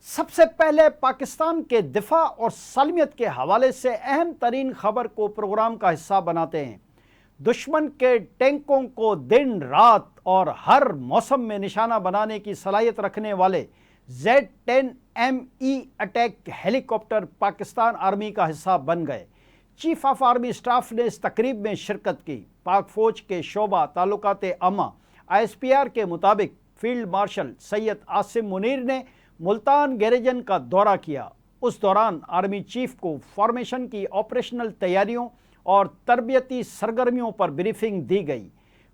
سب سے پہلے پاکستان کے دفاع اور سالمیت کے حوالے سے اہم ترین خبر کو پروگرام کا حصہ بناتے ہیں۔ دشمن کے ٹینکوں کو دن رات اور ہر موسم میں نشانہ بنانے کی صلاحیت رکھنے والے Z-10ME اٹیک ہیلی کاپٹر پاکستان آرمی کا حصہ بن گئے۔ چیف آف آرمی اسٹاف نے اس تقریب میں شرکت کی۔ پاک فوج کے شعبہ تعلقات عامہ ISPR کے مطابق فیلڈ مارشل سید عاصم منیر نے ملتان گیریجن کا دورہ کیا۔ اس دوران آرمی چیف کو فارمیشن کی آپریشنل تیاریوں اور تربیتی سرگرمیوں پر بریفنگ دی گئی۔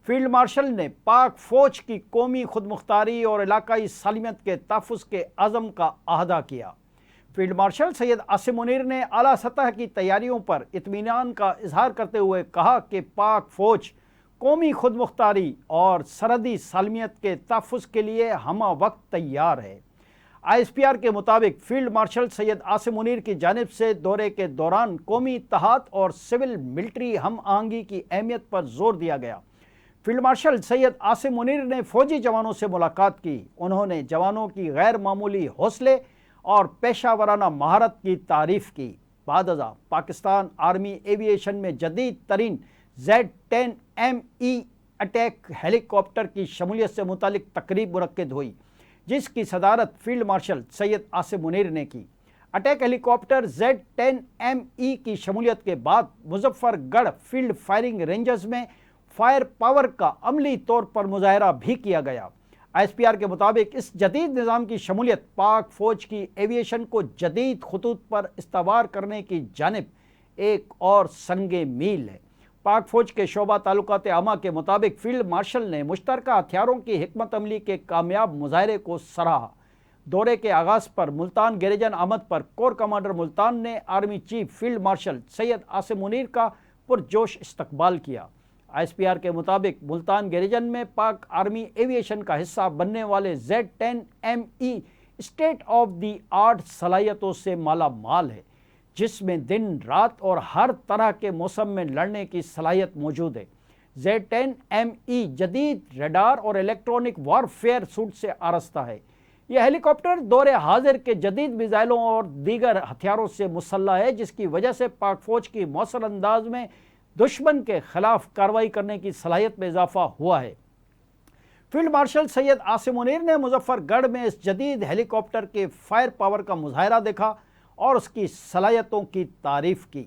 فیلڈ مارشل نے پاک فوج کی قومی خود مختاری اور علاقائی سالمیت کے تحفظ کے عزم کا اعادہ کیا۔ فیلڈ مارشل سید عاصم منیر نے اعلیٰ سطح کی تیاریوں پر اطمینان کا اظہار کرتے ہوئے کہا کہ پاک فوج قومی خود مختاری اور سرحدی سالمیت کے تحفظ کے لیے ہمہ وقت تیار ہے۔ ISPR کے مطابق فیلڈ مارشل سید عاصم منیر کی جانب سے دورے کے دوران قومی اتحاد اور سول ملٹری ہم آہنگی کی اہمیت پر زور دیا گیا۔ فیلڈ مارشل سید عاصم منیر نے فوجی جوانوں سے ملاقات کی۔ انہوں نے جوانوں کی غیر معمولی حوصلے اور پیشہ ورانہ مہارت کی تعریف کی۔ بعد ازاں پاکستان آرمی ایوی ایشن میں جدید ترین Z-10ME اٹیک ہیلی کاپٹر کی شمولیت سے متعلق تقریب منعقد ہوئی، جس کی صدارت فیلڈ مارشل سید عاصم منیر نے کی۔ اٹیک ہیلی کاپٹر Z-10ME کی شمولیت کے بعد مظفر گڑھ فیلڈ فائرنگ رینجز میں فائر پاور کا عملی طور پر مظاہرہ بھی کیا گیا۔ ISPR کے مطابق اس جدید نظام کی شمولیت پاک فوج کی ایوی ایشن کو جدید خطوط پر استوار کرنے کی جانب ایک اور سنگ میل ہے۔ پاک فوج کے شعبہ تعلقات عامہ کے مطابق فیلڈ مارشل نے مشترکہ ہتھیاروں کی حکمت عملی کے کامیاب مظاہرے کو سراہا۔ دورے کے آغاز پر ملتان گیریجن آمد پر کور کمانڈر ملتان نے army chief field marshal Syed Asim Munir کا پرجوش استقبال کیا۔ ISPR کے مطابق ملتان گیریجن میں پاک آرمی ایوی ایشن کا حصہ بننے والے Z-10ME state of the art صلاحیتوں سے مالا مال ہے، جس میں دن رات اور ہر طرح کے موسم میں لڑنے کی صلاحیت موجود ہے۔ Z-10ME جدید ریڈار اور الیکٹرونک وار فیئر سوٹ سے آراستہ ہے۔ یہ ہیلی کاپٹر دور حاضر کے جدید میزائلوں اور دیگر ہتھیاروں سے مسلح ہے، جس کی وجہ سے پاک فوج کی مؤثر انداز میں دشمن کے خلاف کارروائی کرنے کی صلاحیت میں اضافہ ہوا ہے۔ فیلڈ مارشل سید عاصم منیر نے مظفر گڑھ میں اس جدید ہیلی کاپٹر کے فائر پاور کا مظاہرہ دیکھا اور اس کی صلاحیتوں کی تعریف کی۔